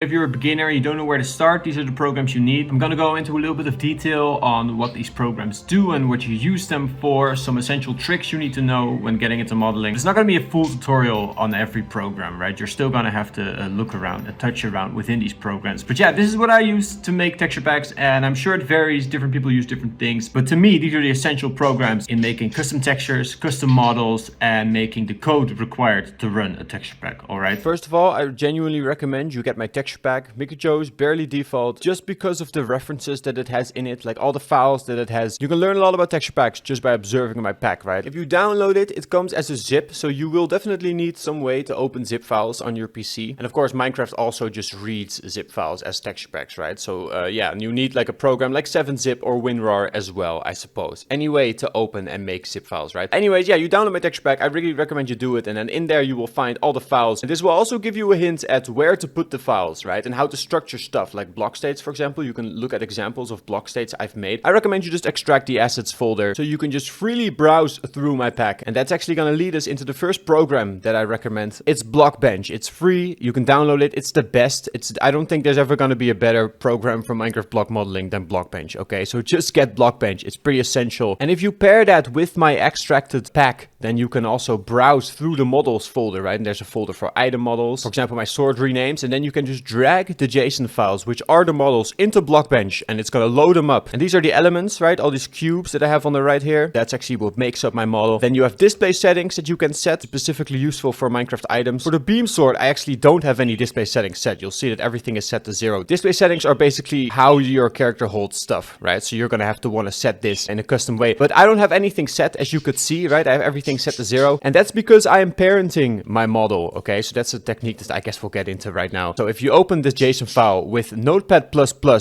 If you're a beginner, you don't know where to start, these are the programs you need. I'm gonna go into a little bit of detail on what these programs do and what you use them for, some essential tricks you need to know when getting into modeling. It's not gonna be a full tutorial on every program, right? You're still gonna have to look around and touch around within these programs. But yeah, this is what I use to make texture packs, and I'm sure it varies. Different people use different things. But to me, these are the essential programs in making custom textures, custom models, and making the code required to run a texture pack, all right? First of all, I genuinely recommend you get my texture pack. Make it Joe's barely default, just because of the references that it has in it, like all the files that it has. You can learn a lot about texture packs just by observing my pack, right? If you download it, it comes as a zip, so you will definitely need some way to open zip files on your PC. And of course, Minecraft also just reads zip files as texture packs, right? So yeah, you need like a program like 7-zip or WinRAR as well, I suppose. Any way to open and make zip files, right? Anyways, yeah, you download my texture pack. I really recommend you do it, and then in there you will find all the files. And this will also give you a hint at where to put the files, right? And how to structure stuff like block states, for example. You can look at examples of block states I've made. I recommend you just extract the assets folder so you can just freely browse through my pack. And that's actually going to lead us into the first program that I recommend. It's BlockBench. It's free. You can download it. It's the best. I don't think there's ever going to be a better program for Minecraft block modeling than BlockBench. Okay, so just get BlockBench. It's pretty essential. And if you pair that with my extracted pack, then you can also browse through the models folder, right? And there's a folder for item models, for example, my sword renames, and then you can just drag the JSON files, which are the models, into BlockBench, and it's going to load them up. And these are the elements, right? All these cubes that I have on the right here. That's actually what makes up my model. Then you have display settings that you can set, specifically useful for Minecraft items. For the beam sword, I actually don't have any display settings set. You'll see that everything is set to 0. Display settings are basically how your character holds stuff, right? So you're going to have to want to set this in a custom way. But I don't have anything set, as you could see, right? I have everything set to 0. And that's because I am parenting my model, okay? So that's a technique that I guess we'll get into right now. So if you open this JSON file with Notepad++,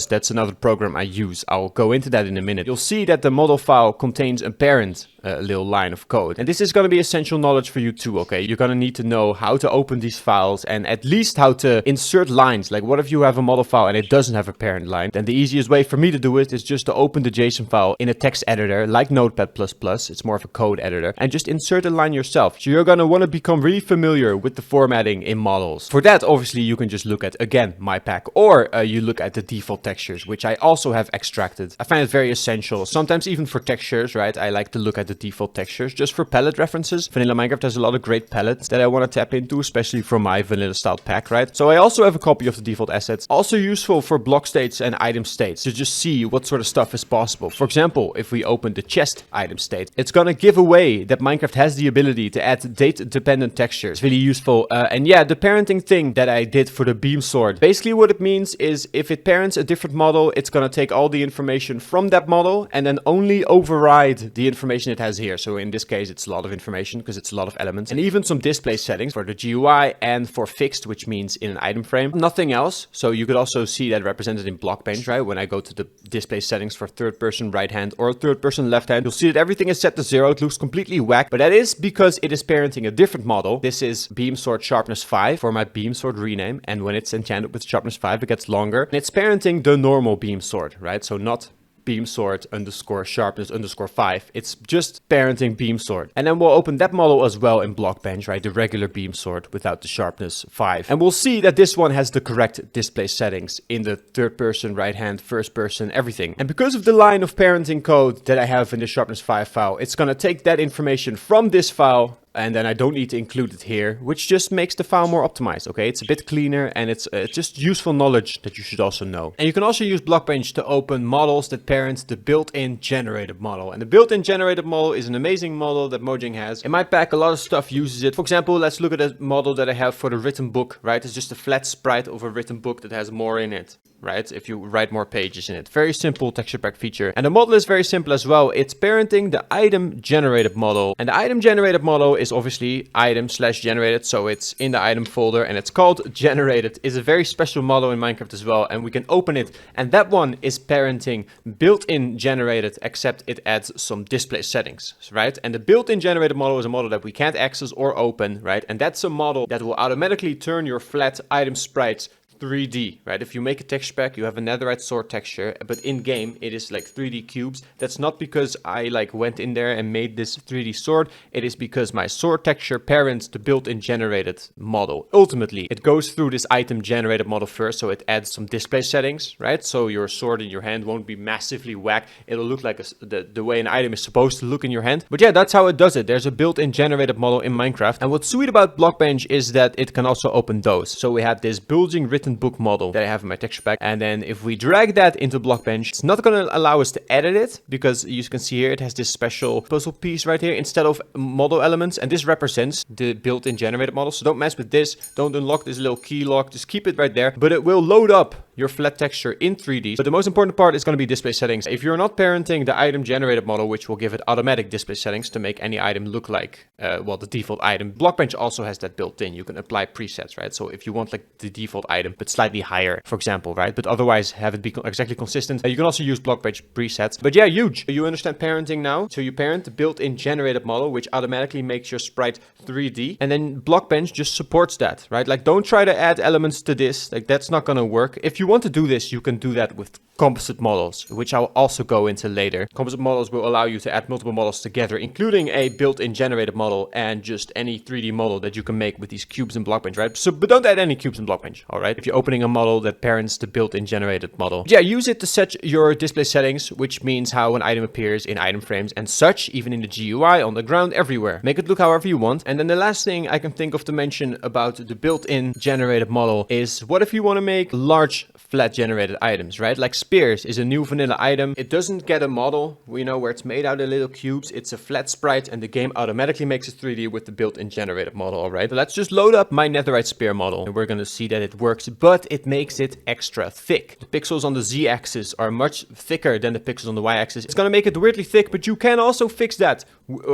that's another program I use. I'll go into that in a minute. You'll see that the model file contains a parent little line of code. And this is going to be essential knowledge for you too, okay? You're going to need to know how to open these files and at least how to insert lines. Like what if you have a model file and it doesn't have a parent line? Then the easiest way for me to do it is just to open the JSON file in a text editor like Notepad++. It's more of a code editor, and just insert a line yourself. So you're going to want to become really familiar with the formatting in models. For that, obviously, you can just look at, again, my pack, or you look at the default textures, which I also have extracted. I find it very essential. Sometimes even for textures, right? I like to look at the default textures just for palette references. Vanilla Minecraft has a lot of great palettes that I want to tap into, especially for my vanilla style pack, right? So I also have a copy of the default assets. Also useful for block states and item states to just see what sort of stuff is possible. For example, if we open the chest item state, it's going to give away that Minecraft has the ability to add date-dependent textures. It's really useful. And yeah, the parenting thing that I did for the beam sword. Basically what it means is if it parents a different model, it's going to take all the information from that model and then only override the information it has here. So in this case, it's a lot of information because it's a lot of elements, and even some display settings for the GUI and for fixed, which means in an item frame. Nothing else. So you could also see that represented in BlockBench, right? When I go to the display settings for third person right hand or third person left hand, you'll see that everything is set to 0. It looks completely whack, but that is because it is parenting a different model. This is beam sword sharpness 5 for my beam sword rename, and when it's enchanted with sharpness 5, it gets longer. And it's parenting the normal beam sword, right? So not beam sword underscore sharpness underscore 5. It's just parenting beam sword. And then we'll open that model as well in BlockBench, right? The regular beam sword without the sharpness 5. And we'll see that this one has the correct display settings in the third person, right hand, first person, everything. And because of the line of parenting code that I have in the sharpness 5 file, it's going to take that information from this file, and then I don't need to include it here, which just makes the file more optimized, okay? It's a bit cleaner, and it's just useful knowledge that you should also know. And you can also use BlockBench to open models that parent the built-in generated model. And the built-in generated model is an amazing model that Mojang has. In my pack, a lot of stuff uses it. For example, let's look at a model that I have for the written book, right? It's just a flat sprite of a written book that has more in it, right? If you write more pages in it. Very simple texture pack feature. And the model is very simple as well. It's parenting the item generated model. And the item generated model is obviously item slash generated. So it's in the item folder and it's called generated. It's a very special model in Minecraft as well. And we can open it. And that one is parenting built-in generated, except it adds some display settings, right? And the built-in generated model is a model that we can't access or open, right? And that's a model that will automatically turn your flat item sprites 3D, right? If you make a texture pack, you have a netherite sword texture, but in game it is like 3D cubes. That's not because I like went in there and made this 3D sword. It is because my sword texture parents the built-in generated model. Ultimately, it goes through this item generated model first, so it adds some display settings, right? So your sword in your hand won't be massively whack. It'll look like the way an item is supposed to look in your hand. But yeah, that's how it does it. There's a built-in generated model in Minecraft. And what's sweet about BlockBench is that it can also open those. So we have this bulging written book model that I have in my texture pack. And then if we drag that into BlockBench, it's not going to allow us to edit it, because you can see here it has this special puzzle piece right here instead of model elements. And this represents the built-in generated model. So don't mess with this. Don't unlock this little key lock. Just keep it right there. But it will load up your flat texture in 3D. But the most important part is going to be display settings. If you're not parenting the item generated model, which will give it automatic display settings to make any item look like, well, the default item. BlockBench also has that built in. You can apply presets, right? So if you want like the default item, but slightly higher, for example, right? But otherwise have it be exactly consistent. You can also use BlockBench presets. But yeah, huge. You understand parenting now. So you parent the built-in generated model, which automatically makes your sprite 3D. And then BlockBench just supports that, right? Like don't try to add elements to this. Like that's not going to work. If you want to do this, you can do that with composite models, which I'll also go into later. Composite models will allow you to add multiple models together, including a built-in generated model and just any 3D model that you can make with these cubes in BlockBench, right? So, but don't add any cubes in BlockBench, all right? If you're opening a model that parents the built-in generated model. Yeah, use it to set your display settings, which means how an item appears in item frames and such, even in the GUI, on the ground, everywhere. Make it look however you want. And then the last thing I can think of to mention about the built-in generated model is, what if you want to make large flat generated items, right? Like spears is a new vanilla item. It doesn't get a model, we know, where it's made out of little cubes. It's a flat sprite and the game automatically makes it 3D with the built-in generated model, all right? So let's just load up my netherite spear model and we're going to see that it works, but it makes it extra thick. The pixels on the Z-axis are much thicker than the pixels on the Y-axis. It's going to make it weirdly thick, but you can also fix that.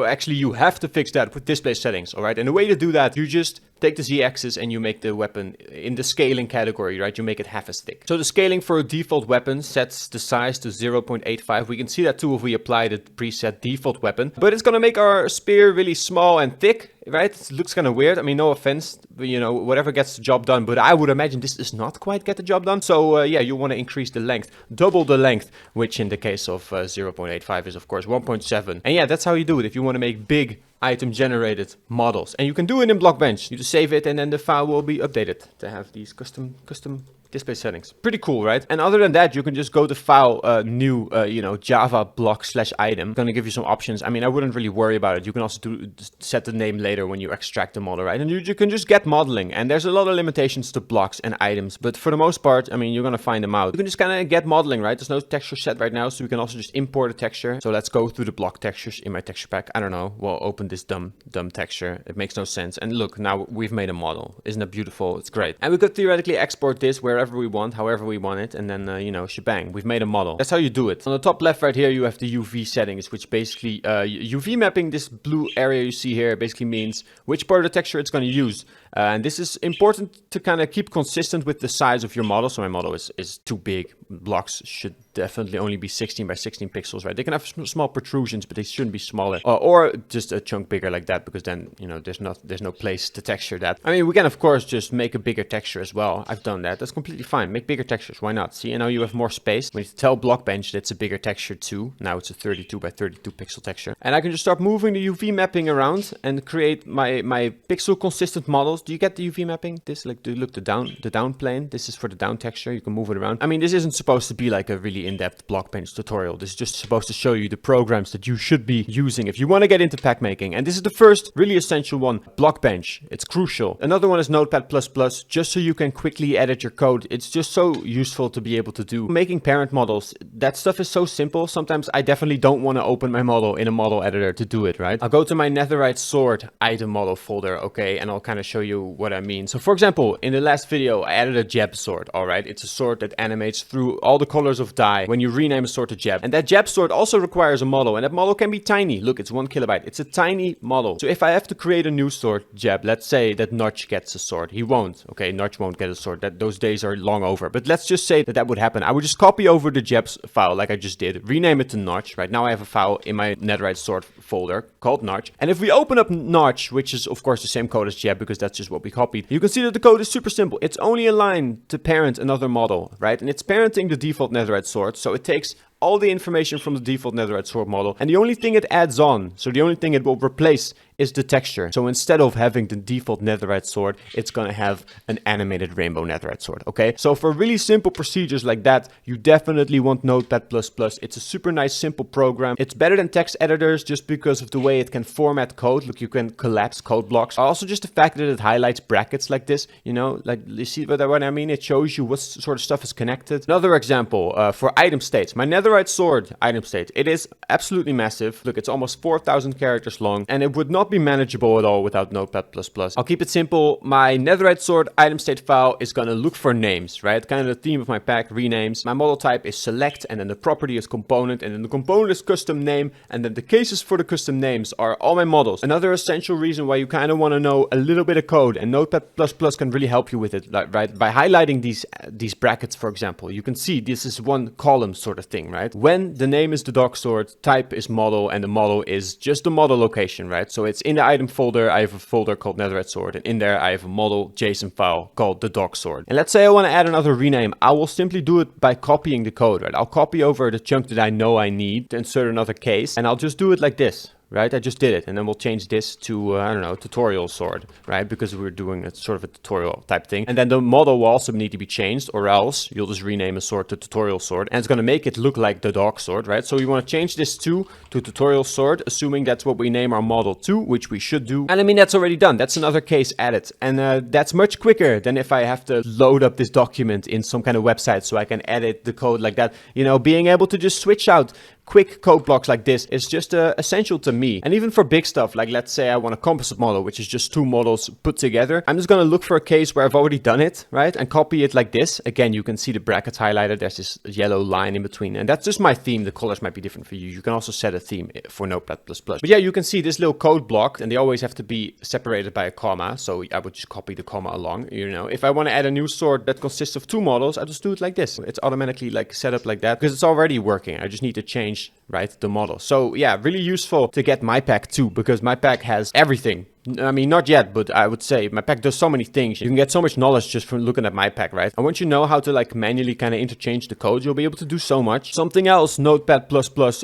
Actually, you have to fix that with display settings, all right? And the way to do that, you just take the Z-axis and you make the weapon in the scaling category, right? You make it half as thick. So the scaling for a default weapon sets the size to 0.85. We can see that too if we apply the preset default weapon, but it's gonna make our spear really small and thick, right? It looks kind of weird. I mean, no offense, but, you know, whatever gets the job done, but I would imagine this does not quite get the job done. So yeah, you want to increase the length, double the length, which in the case of 0.85 is of course 1.7. And yeah, that's how you do it if you want to make big item generated models. And you can do it in BlockBench. You just save it and then the file will be updated to have these custom display settings. Pretty cool, right? And other than that, you can just go to file new, Java block/item. Gonna give you some options. I mean, I wouldn't really worry about it. You can also set the name later when you extract the model, right? And you can just get modeling. And there's a lot of limitations to blocks and items, but for the most part, I mean, you're gonna find them out. You can just kind of get modeling, right? There's no texture set right now, so we can also just import a texture. So let's go through the block textures in my texture pack. I don't know. We'll open this dumb texture. It makes no sense. And look, now we've made a model. Isn't it beautiful? It's great. And we could theoretically export this wherever we want, however we want it, and then shebang, we've made a model. That's how you do it. On the top left right here, you have the UV settings, which basically UV mapping. This blue area you see here basically means which part of the texture it's going to use. And this is important to kind of keep consistent with the size of your model. So my model is too big. Blocks should definitely only be 16 by 16 pixels, right? They can have small protrusions, but they shouldn't be smaller, or just a chunk bigger like that, because then, there's no place to texture that. I mean, we can of course just make a bigger texture as well. I've done that. That's completely fine. Make bigger textures. Why not? See, now you have more space. We need to tell BlockBench that's a bigger texture too. Now it's a 32 by 32 pixel texture. And I can just start moving the UV mapping around and create my pixel consistent models. Do you get the UV mapping? This, like, look, the down plane. This is for the down texture. You can move it around. I mean, this isn't supposed to be like a really in-depth BlockBench tutorial. This is just supposed to show you the programs that you should be using if you want to get into pack making. And this is the first really essential one, BlockBench. It's crucial. Another one is Notepad++, just so you can quickly edit your code. It's just so useful to be able to do. Making parent models, that stuff is so simple. Sometimes I definitely don't want to open my model in a model editor to do it, right? I'll go to my netherite sword item model folder, okay, and I'll kind of show you what I mean. So for example, in the last video, I added a Jeb sword, all right? It's a sword that animates through all the colors of dye when you rename a sword to Jeb. And that Jeb sword also requires a model, and that model can be tiny. Look, it's 1 kilobyte. It's a tiny model. So if I have to create a new sword, Jeb, let's say that Notch gets a sword. He won't, okay? Notch won't get a sword. Those days are long over. But let's just say that would happen. I would just copy over the Jeb's file like I just did, rename it to Notch, right? Now I have a file in my netherite sword folder called Notch. And if we open up Notch, which is of course the same code as Jeb, because that's just what we copied. You can see that the code is super simple. It's only a line to parent another model, right? And it's parenting the default netherite sort. So it takes all the information from the default netherite sort model, and the only thing it adds on, so the only thing it will replace, is the texture. So instead of having the default netherite sort, it's gonna have an animated rainbow netherite sort, okay? So for really simple procedures like that, you definitely want Notepad++. It's a super nice, simple program. It's better than text editors just because of the way it can format code. Look, you can collapse code blocks. Also just the fact that it highlights brackets like this, you know, like you see what I mean? It shows you what sort of stuff is connected. Another example for item states. My netherite sword item state. It is absolutely massive. Look, it's almost 4,000 characters long, and it would not be manageable at all without Notepad++. I'll keep it simple. My netherite sword item state file is gonna look for names, right? Kind of the theme of my pack, renames. My model type is select, and then the property is component, and then the component is custom name, and then the cases for the custom names are all my models. Another essential reason why you kind of want to know a little bit of code, and Notepad++ can really help you with it, right? By highlighting these brackets, for example, you can see this is one column sort of thing, right? When the name is the dog sword, type is model, and the model is just the model location, right? So it's in the item folder. I have a folder called netherite sword, and in there I have a model JSON file called the dog sword. And let's say I want to add another rename. I will simply do it by copying the code, right? I'll copy over the chunk that I know I need to insert another case, and I'll just do it like this. Right, I just did it, and then we'll change this to, I don't know, tutorial sword, right? Because we're doing a sort of a tutorial type thing. And then the model will also need to be changed, or else you'll just rename a sword to tutorial sword, and it's going to make it look like the dog sword, right? So we want to change this to tutorial sword, assuming that's what we name our model to, which we should do. And I mean, that's already done. That's another case added. And that's much quicker than if I have to load up this document in some kind of website so I can edit the code like that. You know, being able to just switch out quick code blocks like this is just essential to me. And even for big stuff, like let's say I want a composite model, which is just two models put together. I'm just going to look for a case where I've already done it, right? And copy it like this. Again, you can see the brackets highlighted. There's this yellow line in between. And that's just my theme. The colors might be different for you. You can also set a theme for Notepad++. But yeah, you can see this little code block, and they always have to be separated by a comma. So I would just copy the comma along. You know, if I want to add a new sword that consists of two models, I just do it like this. It's automatically like set up like that because it's already working. I just need to change, right, the model. So yeah, really useful to get my pack too, because my pack has everything. I mean, not yet, but I would say my pack does so many things. You can get so much knowledge just from looking at my pack, right? And once you know how to like manually kind of interchange the code, you'll be able to do so much. Something else Notepad++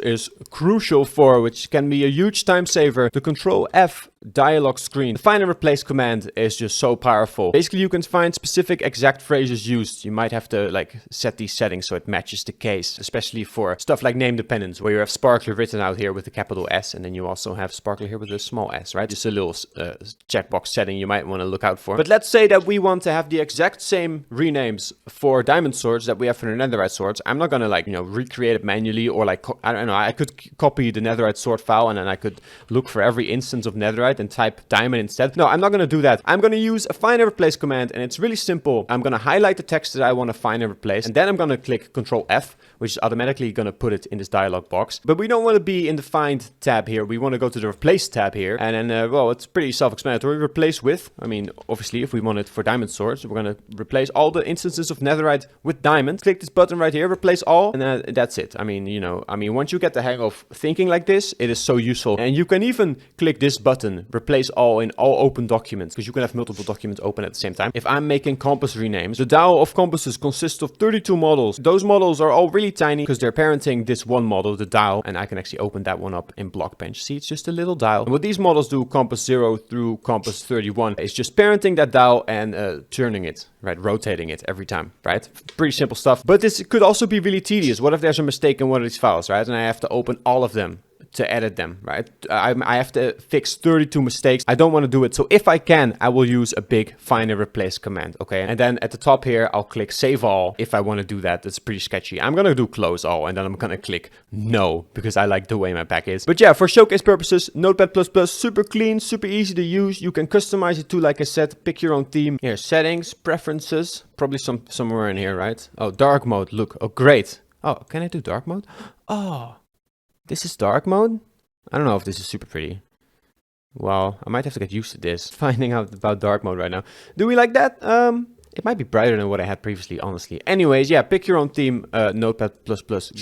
is crucial for, which can be a huge time saver, the Control F dialog screen. The find and replace command is just so powerful. Basically, you can find specific exact phrases used. You might have to like set these settings so it matches the case, especially for stuff like name dependence, where you have sparkler written out here with a capital S, and then you also have sparkler here with a small s, right? Just a little checkbox setting you might want to look out for. But let's say that we want to have the exact same renames for diamond swords that we have for the netherite swords. I'm not going to like, you know, recreate it manually, or like, I don't know, I could copy the netherite sword file and then I could look for every instance of netherite and type diamond instead. No, I'm not going to do that. I'm going to use a find and replace command, and it's really simple. I'm going to highlight the text that I want to find and replace, and then I'm going to click Control F, which is automatically going to put it in this dialog box. But we don't want to be in the find tab here. We want to go to the replace tab here, and then, well, it's pretty self-explanatory. Replace with, I mean, obviously, if we want it for diamond swords, we're going to replace all the instances of netherite with diamond. Click this button right here, replace all, and that's it. I mean, you know, once you get the hang of thinking like this, it is so useful. And you can even click this button, replace all, in all open documents, because you can have multiple documents open at the same time. If I'm making compass renames, the DAO of compasses consists of 32 models. Those models are all really tiny because they're parenting this one model, the DAO, and I can actually open that one up in BlockBench. See, it's just a little DAO. And what these models do, compass 0 through compass 31, is just parenting that DAO and turning it, right, rotating it every time, right? Pretty simple stuff. But this could also be really tedious. What if there's a mistake in one of these files, right? And I have to open all of them to edit them, right? I have to fix 32 mistakes. I don't want to do it. So if I can, I will use a big find and replace command, okay? And then at the top here, I'll click save all if I want to do that. That's pretty sketchy. I'm going to do close all, and then I'm going to click no, because I like the way my pack is. But yeah, for showcase purposes, Notepad++, super clean, super easy to use. You can customize it too, like I said, pick your own theme. Here, settings, preferences, probably somewhere in here, right? Oh, dark mode, look, oh, great. Oh, can I do dark mode? Oh, this is dark mode? I don't know if this is super pretty. Well, I might have to get used to this. Finding out about dark mode right now. Do we like that? It might be brighter than what I had previously, honestly. Anyways, yeah, pick your own theme, Notepad++.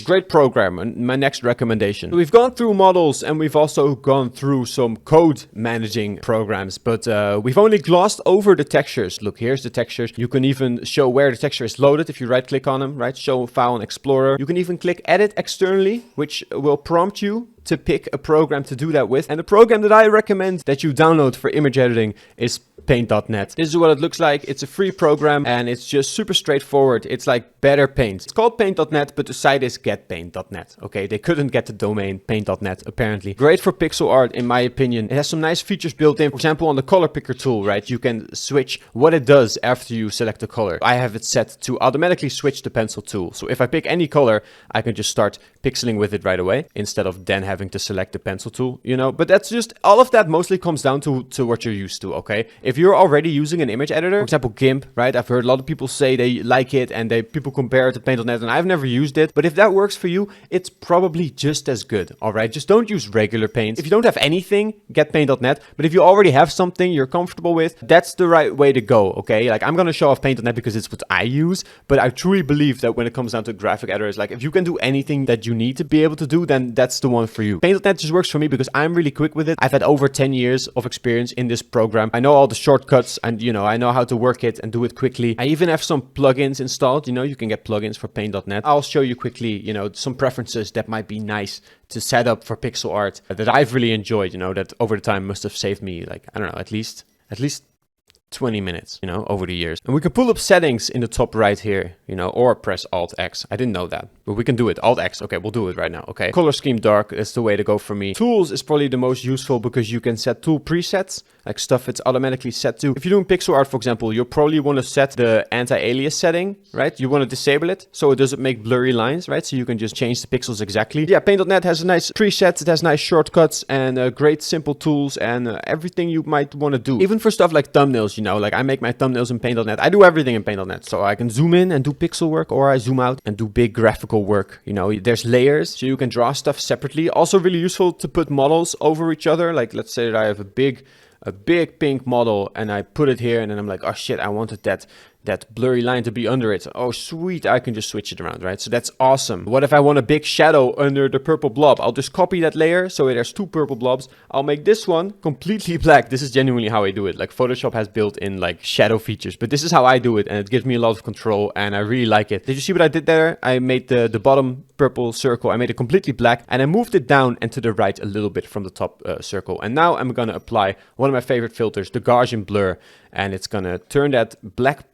Great program, and my next recommendation. We've gone through models and we've also gone through some code managing programs, but we've only glossed over the textures. Look, here's the textures. You can even show where the texture is loaded if you right click on them, right? Show file in Explorer. You can even click edit externally, which will prompt you to pick a program to do that with. And the program that I recommend that you download for image editing is Paint.net. This is what it looks like. It's a free program and it's just super straightforward. It's like better Paint. It's called Paint.net, but the site is getpaint.net. Okay, they couldn't get the domain Paint.net apparently. Great for pixel art in my opinion. It has some nice features built in. For example, on the color picker tool, right? You can switch what it does after you select the color. I have it set to automatically switch the pencil tool. So if I pick any color, I can just start pixeling with it right away instead of then having to select the pencil tool, you know. But that's just, all of that mostly comes down to what you're used to, okay? If you're already using an image editor, for example GIMP, right? I've heard a lot of people say they like it and people compare it to Paint.net, and I've never used it. But if that works for you, it's probably just as good, all right? Just don't use regular Paint. If you don't have anything, get Paint.net. But if you already have something you're comfortable with, that's the right way to go, okay? Like, I'm gonna show off Paint.net because it's what I use, but I truly believe that when it comes down to graphic editors, like if you can do anything that you need to be able to do, then that's the one for you. Paint.net just works for me because I'm really quick with it. I've had over 10 years of experience in this program. I know all the shortcuts and, you know, I know how to work it and do it quickly. I even have some plugins installed. You know, you can get plugins for Paint.net. I'll show you quickly, you know, some preferences that might be nice to set up for pixel art that I've really enjoyed, you know, that over the time must have saved me, like, I don't know, at least 20 minutes, you know, over the years. And we can pull up settings in the top right here, you know, or press Alt X. I didn't know that, but we can do it. Alt X. Okay, we'll do it right now. Okay. Color scheme dark. That's the way to go for me. Tools is probably the most useful because you can set tool presets, like stuff it's automatically set to. If you're doing pixel art, for example, you'll probably want to set the anti-alias setting, right? You want to disable it so it doesn't make blurry lines, right? So you can just change the pixels exactly. Yeah, Paint.net has a nice preset. It has nice shortcuts and great simple tools and everything you might want to do. Even for stuff like thumbnails, you know, like I make my thumbnails in Paint.net. I do everything in Paint.net. So I can zoom in and do pixel work, or I zoom out and do big graphical work. You know, there's layers, so you can draw stuff separately. Also really useful to put models over each other. Like, let's say that I have a big pink model and I put it here and then I'm like, oh shit, I wanted that blurry line to be under it. Oh sweet, I can just switch it around, right? So that's awesome. What if I want a big shadow under the purple blob? I'll just copy that layer, so there's two purple blobs. I'll make this one completely black. This is genuinely how I do it. Like, Photoshop has built in like shadow features, but this is how I do it, and it gives me a lot of control and I really like it. Did you see what I did there? I made the bottom purple circle, I made it completely black and I moved it down and to the right a little bit from the top circle. And now I'm gonna apply one of my favorite filters, the Gaussian blur, and it's gonna turn that black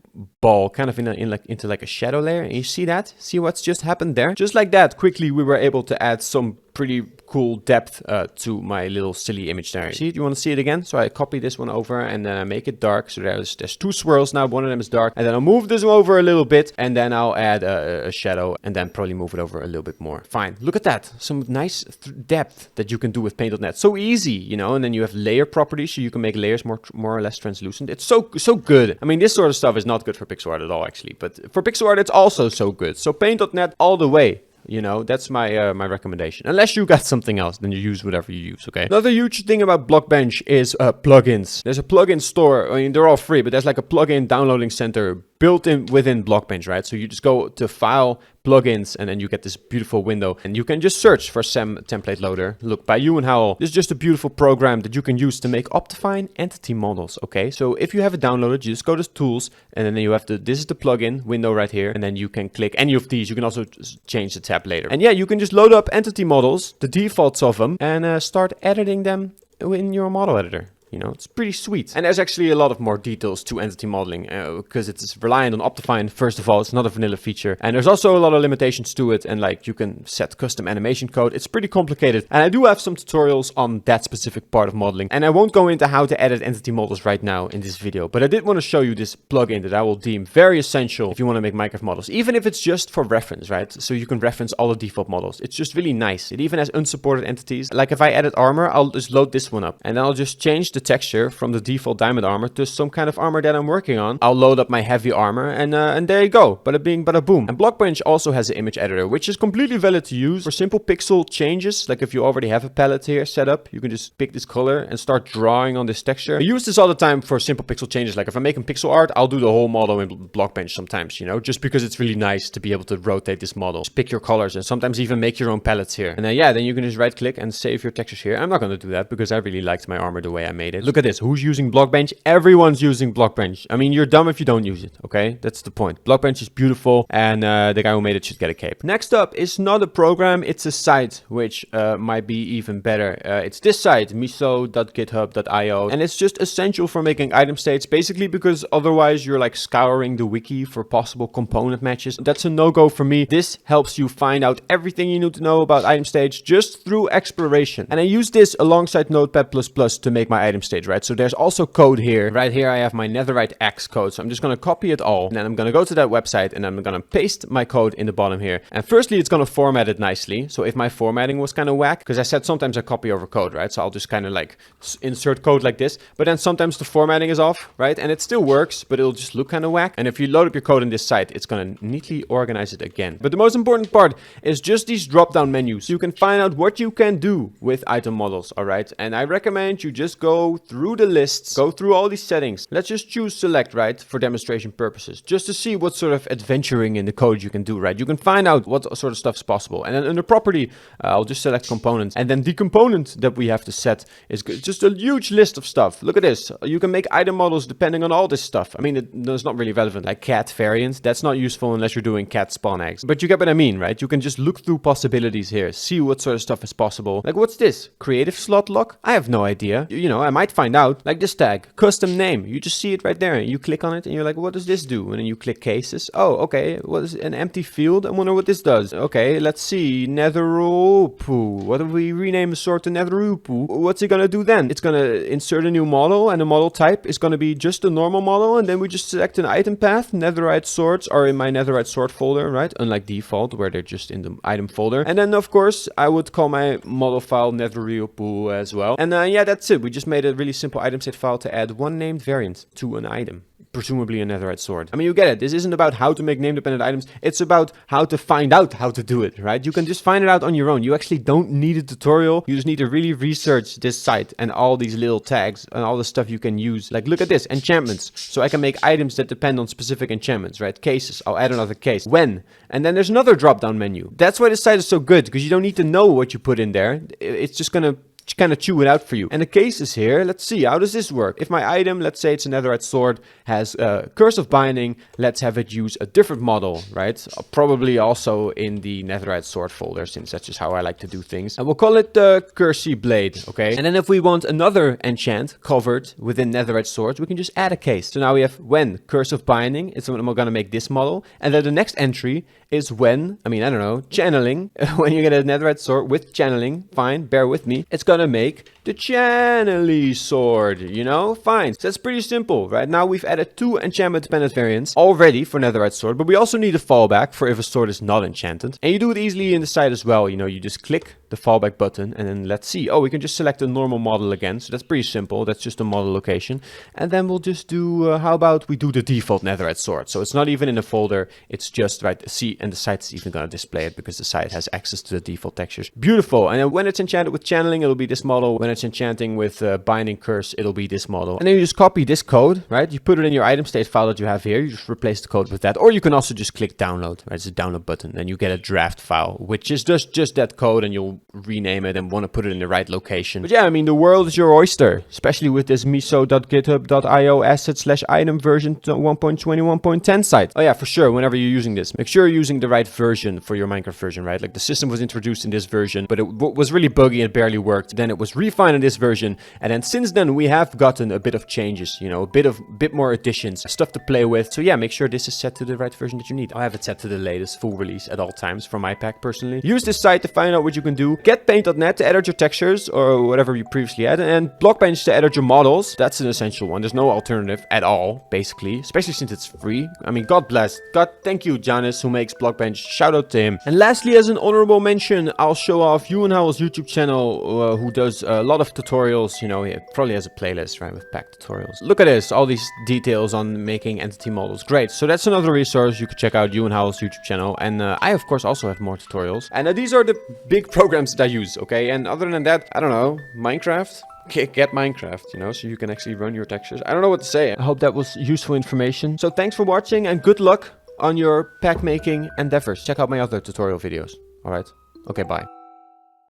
ball kind of into like a shadow layer. And you see that? See what's just happened there? Just like that, quickly we were able to add some pretty cool depth to my little silly image there. See it? You want to see it again? So I copy this one over and then I make it dark. So there's two swirls now. One of them is dark. And then I'll move this over a little bit and then I'll add a shadow and then probably move it over a little bit more. Fine. Look at that. Some nice depth that you can do with Paint.net. So easy, you know, and then you have layer properties so you can make layers more or less translucent. It's so good. I mean, this sort of stuff is not good for pixel art at all actually, but for pixel art it's also so good. So Paint.net all the way. You know, that's my my recommendation. Unless you got something else, then you use whatever you use, okay? Another huge thing about BlockBench is plugins. There's a plugin store. I mean, they're all free, but there's like a plugin downloading center built in within BlockBench, right? So you just go to File, Plugins, and then you get this beautiful window. And you can just search for CEM Template Loader. Look, by Ewan Howell. This is just a beautiful program that you can use to make OptiFine entity models, okay? So if you have it downloaded, you just go to Tools, and then you have this is the plugin window right here. And then you can click any of these. You can also change the tab later. And yeah, you can just load up entity models, the defaults of them, and start editing them in your model editor. You know, it's pretty sweet. And there's actually a lot of more details to entity modeling because it's reliant on OptiFine. First of all, it's not a vanilla feature. And there's also a lot of limitations to it. And like you can set custom animation code. It's pretty complicated. And I do have some tutorials on that specific part of modeling. And I won't go into how to edit entity models right now in this video. But I did want to show you this plugin that I will deem very essential if you want to make Minecraft models. Even if it's just for reference, right? So you can reference all the default models. It's just really nice. It even has unsupported entities. Like if I edit armor, I'll just load this one up. And then I'll just change the texture from the default diamond armor to some kind of armor that I'm working on. I'll load up my heavy armor and there you go. Bada bing, bada boom. And BlockBench also has an image editor, which is completely valid to use for simple pixel changes. Like if you already have a palette here set up, you can just pick this color and start drawing on this texture. I use this all the time for simple pixel changes. Like if I'm making pixel art, I'll do the whole model in BlockBench sometimes, you know, just because it's really nice to be able to rotate this model. Just pick your colors and sometimes even make your own palettes here. And then yeah, then you can just right click and save your textures here. I'm not going to do that because I really liked my armor the way I made it. Look at this. Who's using BlockBench? Everyone's using BlockBench. I mean, you're dumb if you don't use it, okay? That's the point. BlockBench is beautiful and the guy who made it should get a cape. Next up is not a program, it's a site, which might be even better. It's this site, miso.github.io, and it's just essential for making item states, basically because otherwise you're like scouring the wiki for possible component matches. That's a no-go for me. This helps you find out everything you need to know about item states just through exploration. And I use this alongside Notepad++ to make my item state, right? So there's also code here. Right here I have my Netherite X code. So I'm just going to copy it all. And then I'm going to go to that website and I'm going to paste my code in the bottom here. And firstly, it's going to format it nicely. So if my formatting was kind of whack, because I said sometimes I copy over code, right? So I'll just kind of like insert code like this. But then sometimes the formatting is off, right? And it still works, but it'll just look kind of whack. And if you load up your code in this site, it's going to neatly organize it again. But the most important part is just these drop-down menus. So you can find out what you can do with item models, all right? And I recommend you just go through the lists, go through all these settings. Let's just choose select, right? For demonstration purposes, just to see what sort of adventuring in the code you can do, right? You can find out what sort of stuff is possible. And then under property, I'll just select components. And then the component that we have to set is just a huge list of stuff. Look at this. You can make item models depending on all this stuff. I mean, it's not really relevant, like cat variant. That's not useful unless you're doing cat spawn eggs. But you get what I mean, right? You can just look through possibilities here, see what sort of stuff is possible. Like, what's this? Creative slot lock? I have no idea. You know, I might find out. Like this tag, custom name. You just see it right there. You click on it and you're like, what does this do? And then you click cases. Oh, okay. What is an empty field? I wonder what this does. Okay, let's see. Netherupu. What if we rename the sort to Netherupu? What's it gonna do then? It's gonna insert a new model, and the model type is gonna be just a normal model, and then we just select an item path. Netherite swords are in my Netherite sword folder, right? Unlike default, where they're just in the item folder. And then, of course, I would call my model file Netherupu as well. And yeah, that's it. We just made a really simple item set file to add one named variant to an item. Presumably a netherite sword. I mean, you get it. This isn't about how to make name-dependent items. It's about how to find out how to do it, right? You can just find it out on your own. You actually don't need a tutorial. You just need to really research this site and all these little tags and all the stuff you can use. Like, look at this, enchantments. So I can make items that depend on specific enchantments, right? Cases. I'll add another case. When? And then there's another drop-down menu. That's why this site is so good, because you don't need to know what you put in there. It's just gonna kind of chew it out for you. And the cases here, let's see, how does this work? If my item, let's say it's a netherite sword, has Curse of Binding, let's have it use a different model, right? Probably also in the netherite sword folder, since that's just how I like to do things. And we'll call it the Cursey Blade, okay? And then if we want another enchant covered within netherite swords, we can just add a case. So now we have when Curse of Binding, it's when we're gonna make this model. And then the next entry is when, I mean, I don't know, channeling. When you get a netherite sword with channeling, fine, bear with me. It's gonna make the channely sword, you know, fine. So that's pretty simple, right? Now we've added 2 enchantment dependent variants already for netherite sword, but we also need a fallback for if a sword is not enchanted. And you do it easily in the site as well. You know, you just click the fallback button and then let's see. Oh, we can just select a normal model again. So that's pretty simple. That's just a model location. And then we'll just do, how about we do the default netherite sword? So it's not even in a folder. It's just, right, see, and the site's even going to display it because the site has access to the default textures. Beautiful. And then when it's enchanted with channeling, it'll be this model. When it's enchanting with binding curse, it'll be this model. And then you just copy this code, right? You put it in your item state file that you have here. You just replace the code with that. Or you can also just click download, right? It's a download button. And you get a draft file, which is just that code, and you'll rename it and want to put it in the right location. But yeah, I mean, the world is your oyster, especially with this miso.github.io asset/item version 1.21.10 site. Oh yeah, for sure, whenever you're using this, make sure you're using the right version for your Minecraft version, right? Like the system was introduced in this version, but it was really buggy and barely worked. Then it was refined in this version. And then since then, we have gotten a bit of changes, you know, a bit more additions, stuff to play with. So yeah, make sure this is set to the right version that you need. I have it set to the latest full release at all times for my pack personally. Use this site to find out what you can do. you. Get Paint.net to edit your textures or whatever you previously had, and BlockBench to edit your models. That's an essential one. There's no alternative at all, basically, especially since it's free. I mean, God bless. God, thank you, Janis, who makes BlockBench. Shout out to him. And lastly, as an honorable mention, I'll show off Ewan Howell's YouTube channel, who does a lot of tutorials. You know, he probably has a playlist, right, with pack tutorials. Look at this, all these details on making entity models. Great. So that's another resource you could check out, Ewan Howell's YouTube channel. And I, of course, also have more tutorials. And these are the big programs that I use, okay? And other than that, I don't know, Minecraft? Get Minecraft, you know, so you can actually run your textures. I don't know what to say. I hope that was useful information. So thanks for watching and good luck on your pack making endeavors. Check out my other tutorial videos. All right. Okay, bye.